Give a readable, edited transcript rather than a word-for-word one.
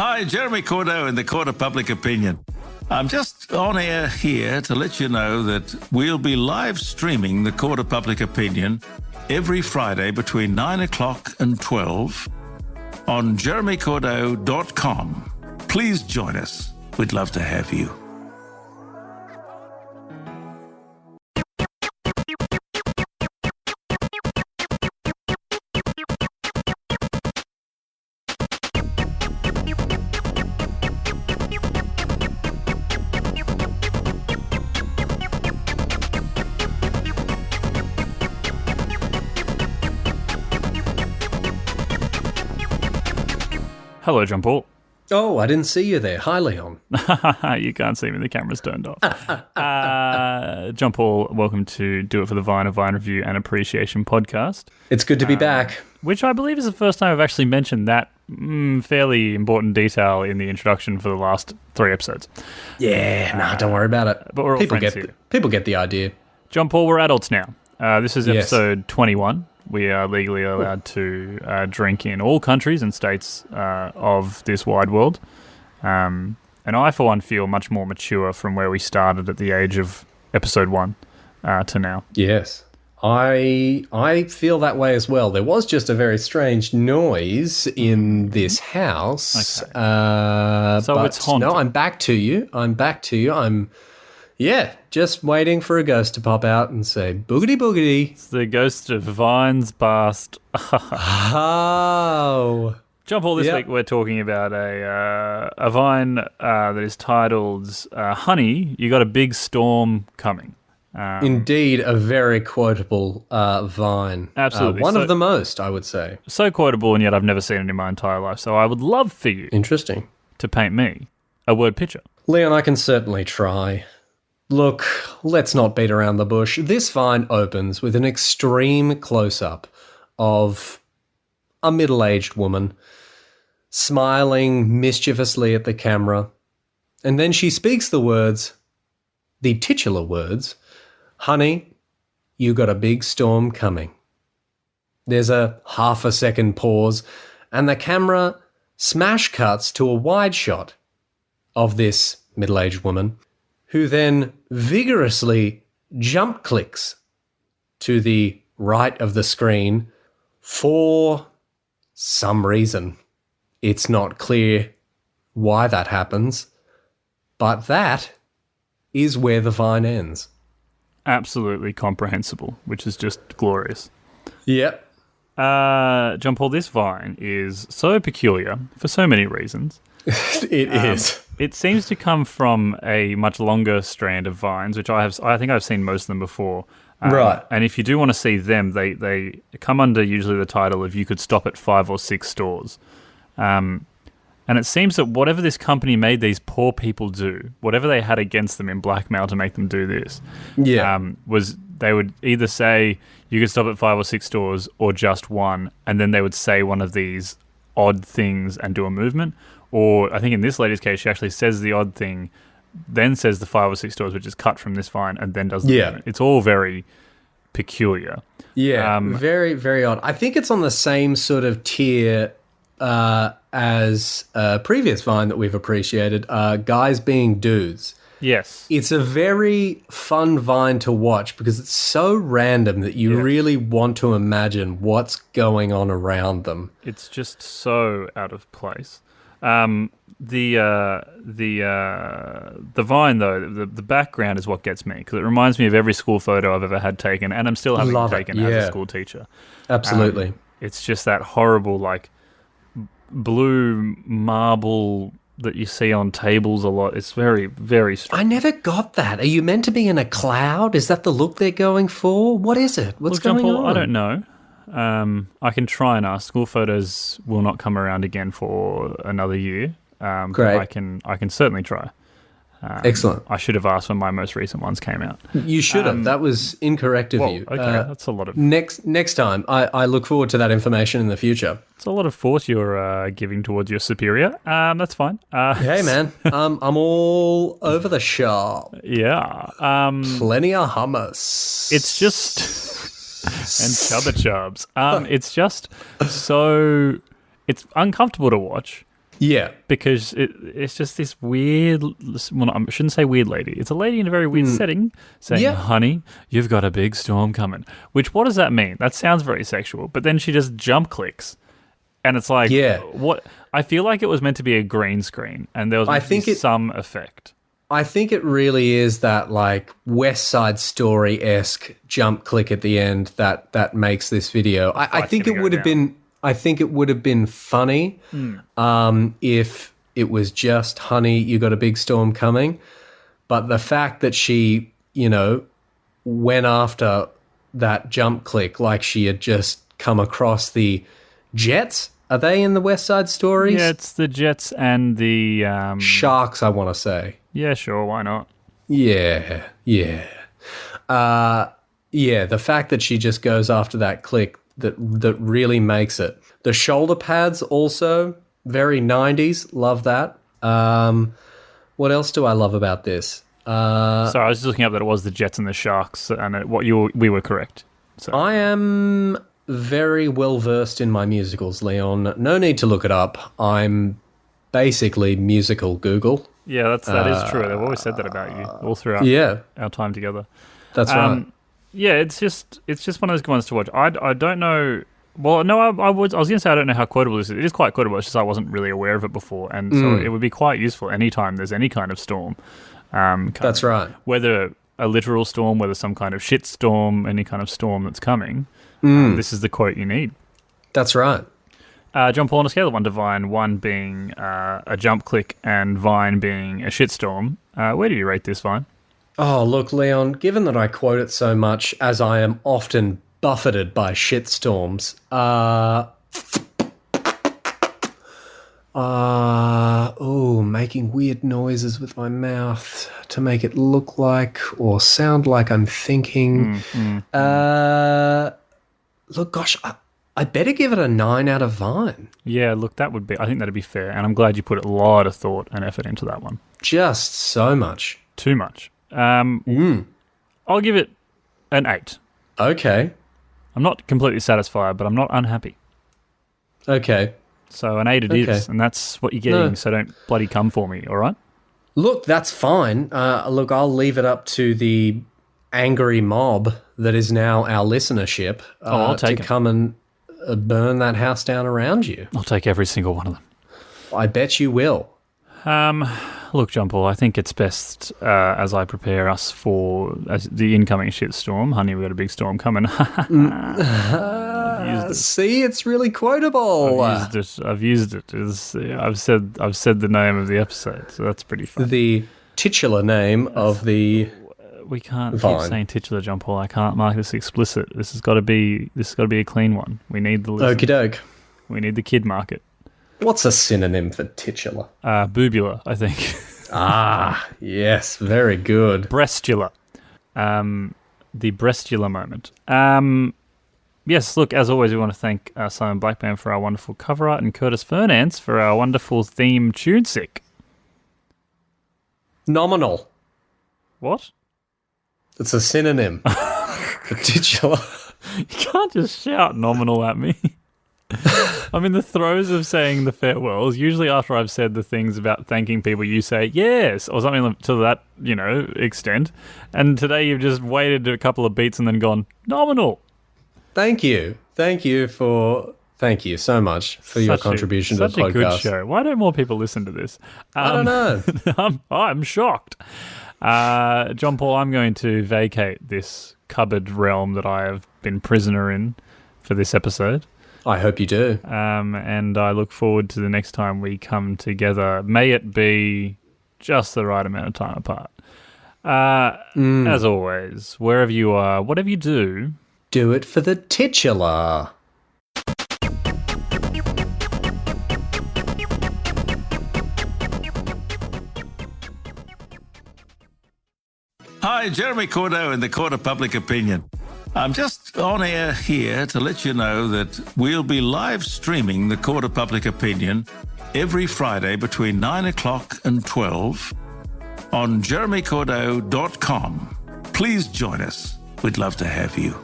Hi, Jeremy Cordeaux in the Court of Public Opinion. I'm just on air here to let you know that we'll be live streaming the Court of Public Opinion every Friday between 9 o'clock and 12 on jeremycordeaux.com. Please join us. We'd love to have you. Hello, John Paul. Oh, I didn't see you there. Hi, Leon. You can't see me. The camera's turned off. John Paul, welcome to Do It for the Vine, a Vine Review and Appreciation podcast. It's good to be back. Which I believe is the first time I've actually mentioned that fairly important detail in the introduction for the last 3 episodes. Yeah, don't worry about it. But we're all friends here. People get the idea. John Paul, we're adults now. This is episode 21. We are legally allowed to drink in all countries and states of this wide world. And I, for one, feel much more mature from where we started at the age of episode 1 to now. Yes. I feel that way as well. There was just a very strange noise in this house. Okay. So it's haunted. No, I'm back to you. Just waiting for a ghost to pop out and say, boogity boogity. It's the ghost of Vine's past. Oh. John Paul, this week we're talking about a Vine that is titled Honey, You Got a Big Storm Coming. Indeed, a very quotable Vine. Absolutely. One of the most, I would say. So quotable, and yet I've never seen it in my entire life. So I would love for you to paint me a word picture. Leon, I can certainly try. Look, let's not beat around the bush. This Vine opens with an extreme close-up of a middle-aged woman smiling mischievously at the camera. And then she speaks the titular words, "Honey, you got a big storm coming." There's a half a second pause, and the camera smash cuts to a wide shot of this middle-aged woman, who then vigorously jump clicks to the right of the screen for some reason. It's not clear why that happens, but that is where the Vine ends. Absolutely comprehensible, which is just glorious. Yep. John Paul, this Vine is so peculiar for so many reasons. It is. It seems to come from a much longer strand of Vines, which I think I've seen most of them before. Right. And if you do want to see them, they come under usually the title of "You Could Stop at 5 or 6 Stores." And it seems that whatever this company made these poor people do, whatever they had against them in blackmail to make them do this, was they would either say, "You could stop at 5 or 6 stores," or just one, and then they would say one of these odd things and do a movement. Or I think in this lady's case, she actually says the odd thing, then says the 5 or 6 stores, which is cut from this Vine, and then does the movement. It's all very peculiar. Yeah, very, very odd. I think it's on the same sort of tier as a previous Vine that we've appreciated, Guys Being Dudes. Yes. It's a very fun Vine to watch because it's so random that you really want to imagine what's going on around them. It's just so out of place. The Vine, though, the background is what gets me, because it reminds me of every school photo I've ever had taken, and I'm still having taken as a school teacher. Absolutely. It's just that horrible, like, blue marble that you see on tables a lot. It's very, very strange. I never got that. Are you meant to be in a cloud? Is that the look they're going for? What is it? What's going on? I don't know. I can try and ask. School photos will not come around again for another year. Great. I can certainly try. Excellent. I should have asked when my most recent ones came out. You should have. That was incorrect of you. Okay, that's a lot of... Next time, I look forward to that information in the future. It's a lot of force you're giving towards your superior. That's fine. Hey, man. I'm all over the shop. Yeah. Plenty of hummus. It's just... and Chubba Chubs. It's just so... It's uncomfortable to watch. Yeah. Because it's just this weird, well, I shouldn't say weird lady. It's a lady in a very weird setting saying, honey, you've got a big storm coming. Which, what does that mean? That sounds very sexual. But then she just jump clicks. And it's like, what? I feel like it was meant to be a green screen and there was meant to be some effect. I think it really is that like West Side Story-esque jump click at the end that makes this video. I think it would have been... I think it would have been funny if it was just, honey, you got a big storm coming. But the fact that she, went after that jump click like she had just come across the Jets. Are they in the West Side Stories? Yeah, it's the Jets and the... Sharks, I want to say. Yeah, sure, why not? Yeah. The fact that she just goes after that click, that really makes it. The shoulder pads also, very 90s. Love that. What else do I love about this? Sorry, I was just looking up that it was the Jets and the Sharks, and we were correct. So. I am very well versed in my musicals, Leon. No need to look it up. I'm basically musical Google. Yeah, that is true. They've always said that about you all throughout our time together. That's right. Yeah, it's just one of those good ones to watch. I don't know. Well, no, I was going to say I don't know how quotable this is. It is quite quotable. It's just I wasn't really aware of it before, and so it would be quite useful anytime there's any kind of storm. That's right. Whether a literal storm, whether some kind of shit storm, any kind of storm that's coming, this is the quote you need. That's right. John Paul, on a scale of 1 to Vine, 1 being a jump click and Vine being a shitstorm, where do you rate this, Vine? Oh, look, Leon, given that I quote it so much, as I am often buffeted by shitstorms, making weird noises with my mouth to make it look like or sound like I'm thinking. Look, gosh, I better give it a 9 out of Vine. Yeah, look, I think that'd be fair, and I'm glad you put a lot of thought and effort into that one. Just so much. Too much. I'll give it an 8. Okay. I'm not completely satisfied, but I'm not unhappy. Okay. So an 8 it is, and that's what you're getting, so don't bloody come for me, all right? Look, that's fine. Look, I'll leave it up to the angry mob that is now our listenership I'll take to come and burn that house down around you. I'll take every single one of them. I bet you will. Look, John Paul, I think it's best as I prepare us for the incoming shitstorm. Honey, we've got a big storm coming. See, it's really quotable. I've used it. I've said the name of the episode, so that's pretty fun. The titular name of the. We can't keep saying titular, John Paul. I can't mark this explicit. This has got to be a clean one. We need the listen. Okie doke. We need the kid market. What's a synonym for titular? Boobular, I think. Yes, very good. Breastular. The breastular moment. Yes, look, as always, we want to thank Simon Blackburn for our wonderful cover art and Curtis Fernance for our wonderful theme tune sick. Nominal. What? It's a synonym for titular. You can't just shout nominal at me. I'm in the throes of saying the farewells. Usually after I've said the things about thanking people, you say yes, or something to that, extent. And today you've just waited a couple of beats and then gone, nominal. Thank you. Thank you so much for your contribution to the podcast. Such a good show. Why don't more people listen to this? I don't know. I'm shocked. John Paul, I'm going to vacate this cupboard realm that I have been prisoner in for this episode. I hope you do. And I look forward to the next time we come together. May it be just the right amount of time apart. As always, wherever you are, whatever you do it for the titular. Hi, Jeremy Cordo in the Court of Public Opinion. I'm just on air here to let you know that we'll be live streaming the Court of Public Opinion every Friday between 9 o'clock and 12 on jeremycordo.com. Please join us. We'd love to have you.